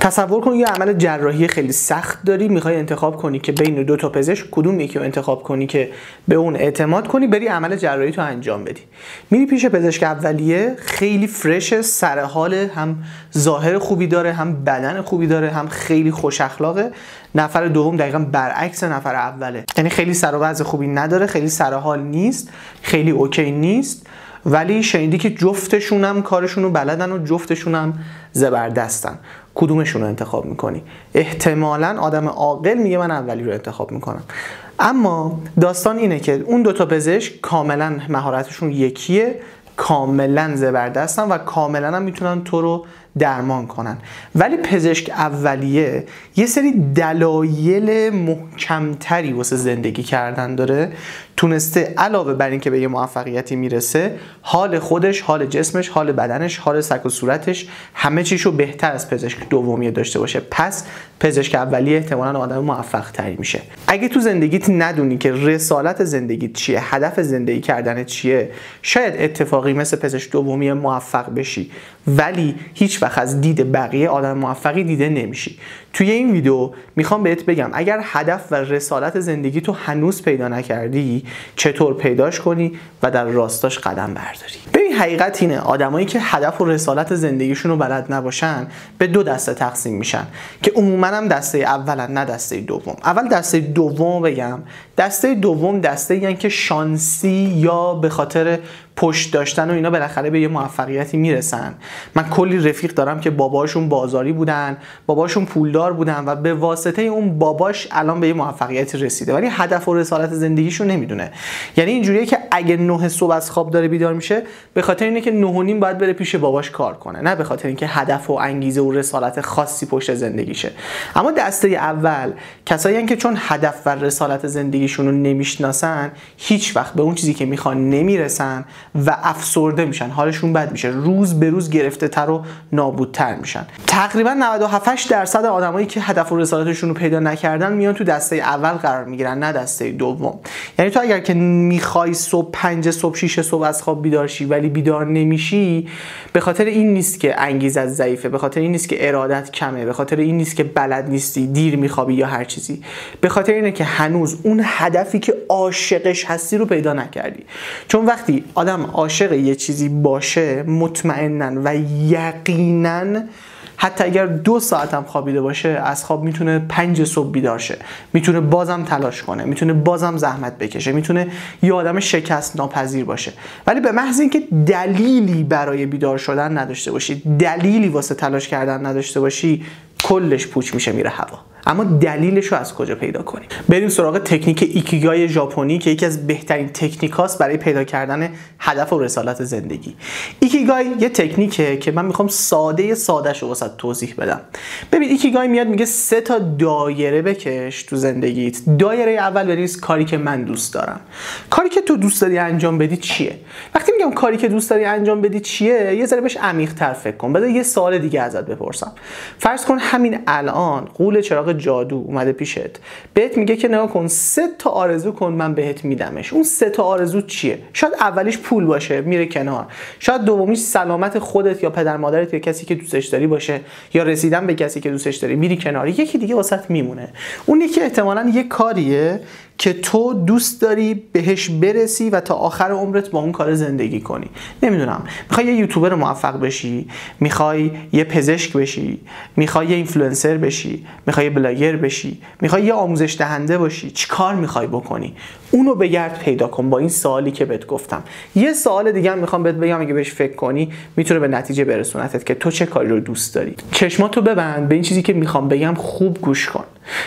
تصور کن یه عمل جراحی خیلی سخت داری، میخوای انتخاب کنی که بین دو تا پزشک کدوم یکی رو انتخاب کنی که به اون اعتماد کنی بری عمل جراحی تو انجام بدی. میری پیش پزشک اولیه، خیلی فرش، سر حال، هم ظاهر خوبی داره، هم بدن خوبی داره، هم خیلی خوش اخلاقه. نفر دوم دقیقاً برعکس نفر اوله، یعنی خیلی سر و وضع خوبی نداره، خیلی سر حال نیست، خیلی اوکی نیست، ولی شنیدی که جفتشون هم کارشون رو بلدن و جفتشون هم زبردستن. کدومشون رو انتخاب میکنی؟ احتمالاً آدم عاقل میگه من اولی رو انتخاب میکنم. اما داستان اینه که اون دوتا پزشک کاملاً مهارتشون یکیه، کاملاً زبردستن و کاملاً هم میتونن تو رو درمان کنن. ولی پزشک اولیه یه سری دلایل محکمتری واسه زندگی کردن داره، تونسته علاوه بر این که به یه موفقیتی میرسه، حال خودش، حال جسمش، حال بدنش، حال سک و صورتش، همه چیشو بهتر از پزشک دومیه داشته باشه. پس پزشک اولیه احتمالاً آدم موفق تری میشه. اگه تو زندگیت ندونی که رسالت زندگیت چیه، هدف زندگی کردن چیه، شاید اتفاقی مثل پزشک دومیه موفق بشی، ولی هیچ وقت از دید بقیه آدم موفقی دیده نمیشی. توی این ویدیو میخوام بهت بگم اگر هدف و رسالت زندگی تو هنوز پیدا نکردی چطور پیداش کنی و در راستاش قدم برداری. ببین حقیقت اینه آدمایی که هدف و رسالت زندگیشون رو بلد نباشن به دو دسته تقسیم میشن که عموما هم دسته اولن نه دسته دوم. اول دسته دوم بگم، دسته دوم دسته یعنی که شانسی یا به خاطر پشت داشتن و اینا بالاخره به یه موفقیتی میرسن. من کلی رفیق دارم که باباشون بازاری بودن، باباشون پولدار بودن و به واسطه اون باباش الان به یه موفقیتی رسیده، ولی هدف و رسالت زندگیشون نمیدونه. یعنی اینجوریه که اگه 9 صبح از خواب داره بیدار میشه به خاطر اینه که 9:30 باید بره پیش باباش کار کنه، نه به خاطر اینکه هدف و انگیزه و رسالت خاصی پشت زندگیشه. اما دسته اول کسایی هستن که چون هدف و رسالت زندگیشون رو نمیشناسن هیچ وقت به اون چیزی که میخوان نمیرسن و افسرده میشن، حالشون بد میشه، روز به روز گرفته تر و نابودتر میشن. تقریبا 97% آدمایی که هدف و رسالتشون رو پیدا نکردن میان تو دسته اول قرار میگیرن، نه دسته دوم. یعنی تو اگر که میخوای صبح 5 صبح 6 صبح از خواب بیدار شی ولی بیدار نمیشی، به خاطر این نیست که انگیزت ضعیفه، به خاطر این نیست که ارادت کمه، به خاطر این نیست که بلد نیستی، دیر میخوابی یا هر چیزی، به خاطر اینه که هنوز اون هدفی که عاشقش هستی رو پیدا نکردی. چون وقتی آدم عاشق یه چیزی باشه مطمئناً و یقیناً حتی اگر 2 ساعت هم خوابیده باشه از خواب میتونه 5 صبح بیدار شه، میتونه بازم تلاش کنه، میتونه بازم زحمت بکشه، میتونه یه آدم شکست ناپذیر باشه. ولی به محض اینکه دلیلی برای بیدار شدن نداشته باشی، دلیلی واسه تلاش کردن نداشته باشی، کلش پوچ میشه میره هوا. اما دلیلش رو از کجا پیدا کنیم؟ بریم سراغ تکنیک ایکیگای ژاپنی که یکی از بهترین تکنیکاست برای پیدا کردن هدف و رسالت زندگی. ایکیگای یه تکنیکه که من میخوام ساده‌شو واسه توضیح بدم. ببین ایکیگای میاد میگه 3 تا دایره بکش تو زندگیت. دایره اول بنویس کاری که من دوست دارم. کاری که تو دوست داری انجام بدی چیه؟ وقتی میگم کاری که دوست داری انجام بدی چیه، یه ذره بهش عمیق‌تر فکر کن. بذار یه سوال دیگه ازت بپرسم. فرض کن همین الان قول چراغ جادو اومده پیشت، بهت میگه که نگاه کن 3 تا آرزو کن من بهت میدمش. اون 3 تا آرزو چیه؟ شاید اولیش پول باشه میره کنار، شاید دومیش سلامت خودت یا پدر مادرت یا کسی که دوستش داری باشه، یا رسیدن به کسی که دوستش داری میری کنار، یکی دیگه واسط میمونه. اون یکی احتمالاً یه کاریه که تو دوست داری بهش برسی و تا آخر عمرت با اون کار زندگی کنی. نمیدونم، میخوای یه یوتیوبر موفق بشی، میخوای یه پزشک بشی، میخوای یه اینفلوئنسر بشی، میخوای یه بلاگر بشی، میخوای یه آموزش دهنده باشی، چی کار میخوای بکنی؟ اونو بگرد پیدا کن با این سوالی که بهت گفتم. یه سوال دیگه هم میخوام بهت بگم، اگه بهش فکر کنی میتونه به نتیجه برسونتت که تو چه کاری رو دوست داری. چشماتو ببند، به این چیزی که میخوام بگم خوب گوش کن.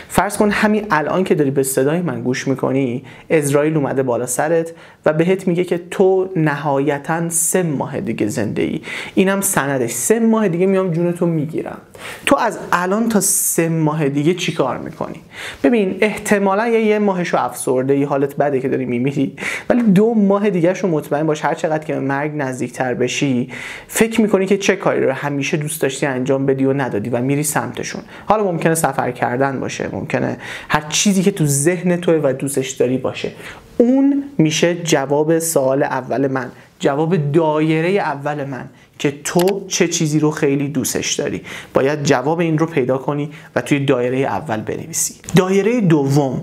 فرض کن همین الان که داری به صدای من گوش میکنی، اسرائیل اومده بالا سرت و بهت میگه که تو نهایتاً 3 ماه دیگه زنده ای. اینم سندش، 3 ماه دیگه میام جونتو میگیرم. تو از الان تا 3 ماه دیگه چی کار میکنی؟ ببین احتمالاً یه ماهشو افسرده ای، حالت بده که داری میمیری، ولی 2 ماه دیگه شو مطمئن باش هر چقدر که به مرگ نزدیکتر بشی فکر میکنی که چه کاری رو همیشه دوست داشتی انجام بدی و ندادی و میری سمتشون. حالا ممکنه سفر کردن باشه، ممکنه هر چیزی که تو ذهن توه و دوستش داری باشه. اون میشه جواب سوال اول من، جواب دایره اول من که تو چه چیزی رو خیلی دوستش داری. باید جواب این رو پیدا کنی و توی دایره اول بنویسی. دایره دوم،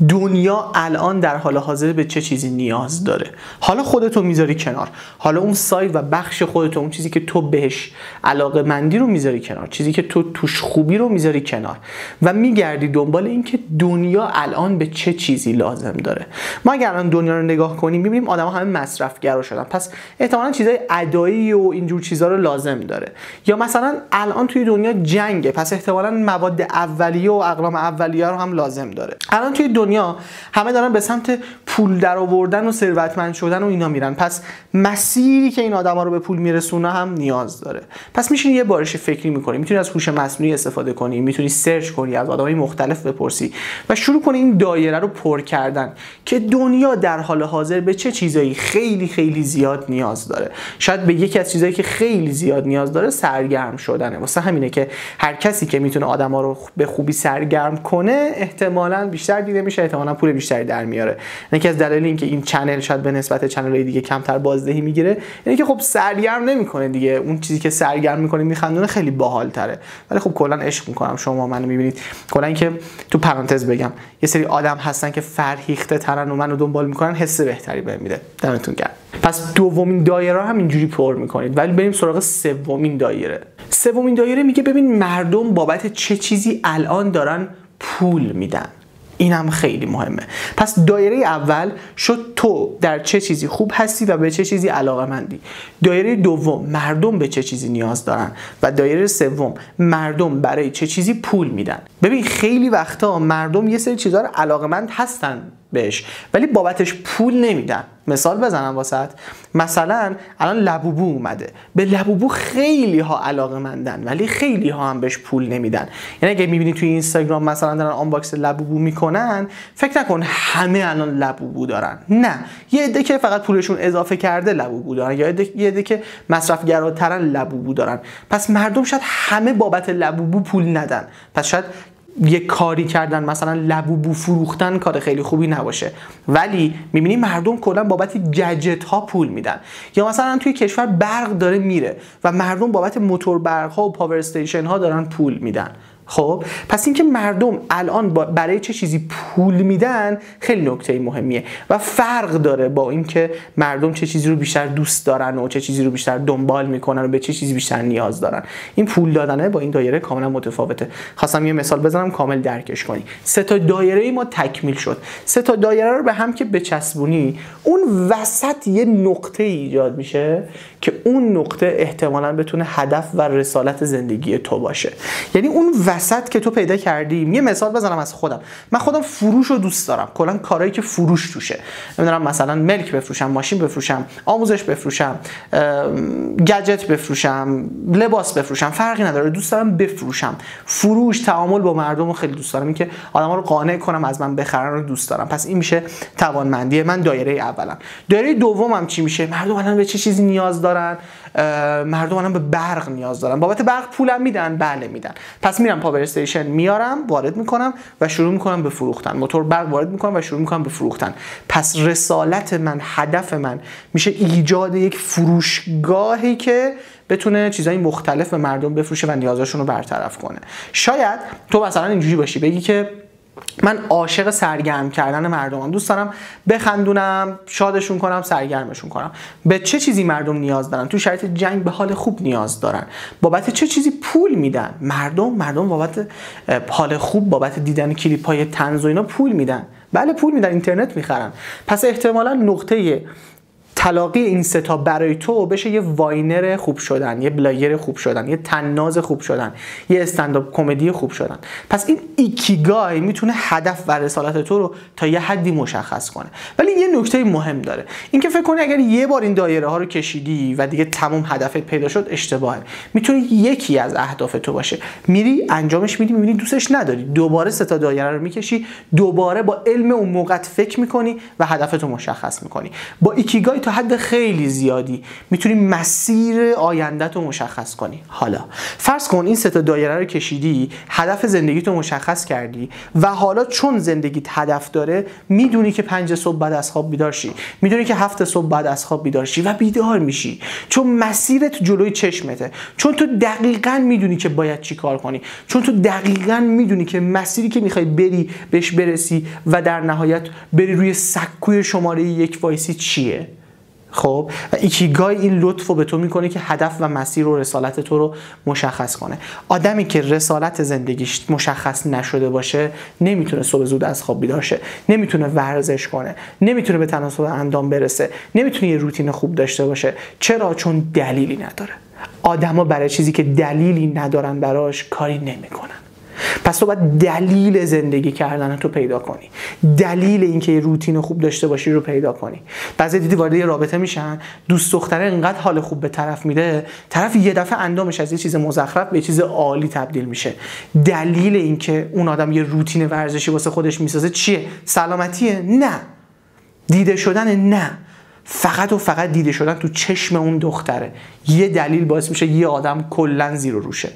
دنیا الان در حال حاضر به چه چیزی نیاز داره. حالا خودتو میذاری کنار، حالا اون ساید و بخش خودتو، اون چیزی که تو بهش علاقه مندی رو میذاری کنار، چیزی که تو توش خوبی رو میذاری کنار و میگردی دنبال این که دنیا الان به چه چیزی لازم داره. ما اگر الان دنیا رو نگاه کنیم میبینیم آدما همه مصرفگرا شدن، پس احتمالاً چیزای ادایی و اینجور چیزا رو لازم داره. یا مثلا الان توی دنیا جنگه، پس احتمالاً مواد اولیه و اقلام اولیه رو هم لازم داره. الان توی دنیا همه دارن به سمت پول درآوردن و ثروتمند شدن و اینا میرن، پس مسیری که این آدما رو به پول میرسونه هم نیاز داره. پس میشینی یه بارش فکری میکنی، میتونی از هوش مصنوعی استفاده کنی، میتونی سرچ کنی، از آدمای مختلف بپرسی و شروع کنی این دایره رو پر کردن که دنیا در حال حاضر به چه چیزایی خیلی خیلی زیاد نیاز داره. شاید به یکی از چیزایی که خیلی زیاد نیاز داره سرگرم شدنه. واسه همینه که هر کسی که میتونه آدما رو به خوبی سرگرم کنه احتمالاً بیشتر دیده میشه، احتمالاً پول بیشتری در میاره. یکی از دلایل اینکه این چنل شاید به نسبت چنل‌های دیگه کمتر بازدهی میگیره اینه که خب سرگرم نمیکنه دیگه. اون چیزی که سرگرم میکنه میخندونه خیلی باحال تره. ولی خب کلا عشق میکنم شما منو میبینید. کلا اینکه تو پرانتز بگم یه سری آدم هستن که فرهیخته ترن و منو دنبال میکنن، حس بهتری بهم میده. دمتون گرم. پس دومین دایره هم اینجوری پر میکنید. ولی بریم سراغ سومین دایره. سومین دایره میگه ببین مردم بابت چه چیزی الان دارن پول میدن. این هم خیلی مهمه. پس دایره اول شد تو در چه چیزی خوب هستی و به چه چیزی علاقه‌مندی. دایره دوم مردم به چه چیزی نیاز دارن و دایره سوم مردم برای چه چیزی پول میدن. ببین خیلی وقتا مردم یه سری چیزا رو علاقه‌مند هستن بهش ولی بابتش پول نمیدن. مثال بزنم واسط، مثلا الان لبوبو اومده، به لبوبو خیلی ها علاقه‌مندن ولی خیلی ها هم بهش پول نمیدن. یعنی اگه میبینی توی اینستاگرام مثلا دارن آنباکس لبوبو میکنن، فکر نکن همه الان لبوبو دارن، نه، یه عده که فقط پولشون اضافه کرده لبوبو دارن، یا یه عده که مصرفگراترن لبوبو دارن. پس مردم شاید همه بابت لبوبو پول ندن، پس شاید یه کاری کردن مثلا لبوبو فروختن کار خیلی خوبی نباشه، ولی میبینی مردم کلا بابت گجت ها پول میدن. یا مثلا توی کشور برق داره میره و مردم بابت موتور برق ها و پاور استیشن ها دارن پول میدن. خب پس اینکه مردم الان برای چه چیزی پول میدن خیلی نکته مهمیه و فرق داره با اینکه مردم چه چیزی رو بیشتر دوست دارن و چه چیزی رو بیشتر دنبال میکنن و به چه چیزی بیشتر نیاز دارن. این پول دادنه با این دایره کاملا متفاوته. خواستم یه مثال بزنم کامل درکش کنی. 3 تا دایره ما تکمیل شد. 3 تا دایره رو به هم که بچسبونی، اون وسط یه نقطه ایجاد میشه که اون نقطه احتمالاً بتونه هدف و رسالت زندگی تو باشه. یعنی اون وسط که تو پیدا کردی. یه مثال بزنم از خودم. من خودم فروش رو دوست دارم، کلا کارهایی که فروش توشه، نمیدونم مثلا ملک بفروشم، ماشین بفروشم، آموزش بفروشم، گجت بفروشم، لباس بفروشم، فرقی نداره، دوست دارم بفروشم. فروش، تعامل با مردم رو خیلی دوست دارم، اینکه آدما رو قانع کنم از من بخرن رو دوست دارم. پس این میشه توانمندی من، دایره اولم. دایره دومم چی میشه؟ مردم الان به چه چیزی نیاز دارن؟ مردم الان به برق نیاز دارن. بابت برق پولم میدن؟ بله میدن. پس میرم پاور استیشن میارم، وارد میکنم و شروع میکنم به فروختن. موتور برق وارد میکنم و شروع میکنم به فروختن. پس رسالت من، هدف من میشه ایجاد یک فروشگاهی که بتونه چیزای مختلف به مردم بفروشه و نیازشون رو برطرف کنه. شاید تو مثلا اینجوری باشی بگی که من عاشق سرگرم کردن مردمم، دوست دارم بخندونم، شادشون کنم، سرگرمشون کنم. به چه چیزی مردم نیاز دارن؟ تو شرایط جنگ به حال خوب نیاز دارن. بابت چه چیزی پول میدن؟ مردم بابت حال خوب، بابت دیدن کلیپ‌های طنز و اینا پول میدن. بله پول میدن، اینترنت میخرن. پس احتمالاً نقطه تلاقی این 3 تا برای تو بشه یه واینر خوب شدن، یه بلاگر خوب شدن، یه طناز خوب شدن، یه استندآپ کمدی خوب شدن. پس این ایکیگای میتونه هدف و رسالت تو رو تا یه حدی مشخص کنه. ولی یه نکته مهم داره، اینکه فکر کنی اگر یه بار این دایره ها رو کشیدی و دیگه تمام هدفت پیدا شد، اشتباهه. میتونه یکی از اهداف تو باشه، میری انجامش میدی، میبینی دوستش نداری، دوباره 3 تا دایره رو میکشی، دوباره با علم اون موقع فکر میکنی و هدفتو مشخص میکنی. با ایکیگای تا حد خیلی زیادی میتونی مسیر آیندت رو مشخص کنی. حالا فرض کن این سه تا دایره رو کشیدی، هدف زندگیت رو مشخص کردی و حالا چون زندگیت هدف داره میدونی که 5 صبح بعد از خواب بیدار شی، میدونی که 7 صبح بعد از خواب بیدار شی و بیدار میشی، چون مسیرت جلوی چشمته، چون تو دقیقاً میدونی که باید چی کار کنی، چون تو دقیقاً میدونی که مسیری که میخوای بری بهش برسی و در نهایت بری روی سکوی شماره 1 وایسی چیه. خب و ایکیگای این لطف رو به تو میکنه که هدف و مسیر و رسالت تو رو مشخص کنه. آدمی که رسالت زندگیش مشخص نشده باشه نمیتونه صبح زود از خواب بیدار شه، نمیتونه ورزش کنه، نمیتونه به تناسب اندام برسه، نمیتونه یه روتین خوب داشته باشه. چرا؟ چون دلیلی نداره. آدما برای چیزی که دلیلی ندارن براش کاری نمیکنن. پس تو باید دلیل زندگی کردن تو پیدا کنی، دلیل اینکه یه روتین خوب داشته باشی رو پیدا کنی. بعضی دیدی وارد یه رابطه میشن، دوست دختره انقدر حال خوب به طرف میده، طرف یه دفعه اندامش از یه چیز مزخرف به یه چیز عالی تبدیل میشه. دلیل اینکه اون آدم یه روتین ورزشی واسه خودش میسازه چیه؟ سلامتیه؟ نه. دیده شدن؟ نه. فقط و فقط دیده شدن تو چشم اون دختره. یه دلیل باعث میشه یه آدم کلا زیر و روشه.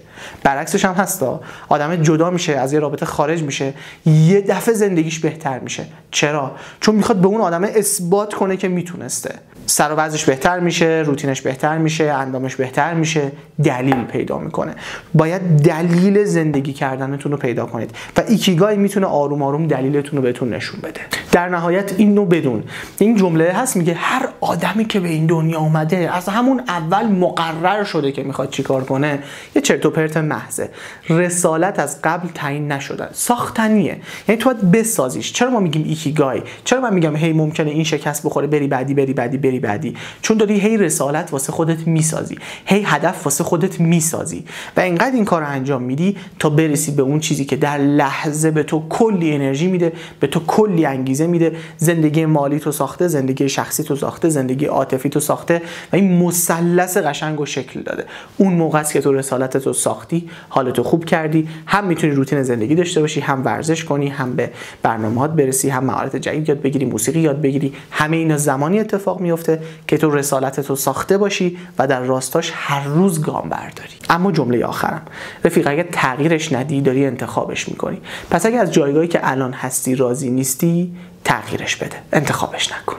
برعکسش هم هستا، آدم جدا میشه، از یه رابطه خارج میشه، یه دفعه زندگیش بهتر میشه. چرا؟ چون میخواد به اون آدم اثبات کنه که میتونسته. سر و وضعش بهتر میشه، روتینش بهتر میشه، اندامش بهتر میشه، دلیل پیدا میکنه. باید دلیل زندگی کردنتون رو پیدا کنید و ایکیگای میتونه آروم آروم دلیلتون رو بهتون نشون بده. در نهایت اینو بدون، این جمله هست میگه هر آدمی که به این دنیا اومده از همون اول مقرر شده که میخواد چیکار کنه. یه چرت و پرت محضه. رسالت از قبل تعیین نشده، ساختنیه. یعنی تو باید بسازیش. چرا ما میگیم ایکیگای؟ چرا من میگم هی ممکنه این شکست بخوره بری بعدی بری بعدی بری بعدی؟ چون داری هی رسالت واسه خودت میسازی، هی هدف واسه خودت میسازی و اینقدر این کارو انجام میدی تا برسی به اون چیزی که در لحظه به تو کلی انرژی میده، به تو کلی انگیزه میده، زندگی مالی تو ساخته، زندگی شخصی تو ساخته، زندگی عاطفی تو ساخته و این مثلث قشنگ و شکل داده. اون موقع است که تو رسالتت رو ساختی، حالتو خوب کردی، هم میتونی روتین زندگی داشته باشی، هم ورزش کنی، هم به برنامه‌هات برسی، هم مهارت جدید یاد بگیری، موسیقی یاد بگیری. همه اینا زمانی اتفاق میفته که تو رسالتت رو ساخته باشی و در راستاش هر روز گام برداری. اما جمله آخرم، رفیق، اگه تغییرش ندی داری انتخابش میکنی. پس اگه از جایگاهی که الان هستی راضی نیستی، تغییرش بده، انتخابش نکن.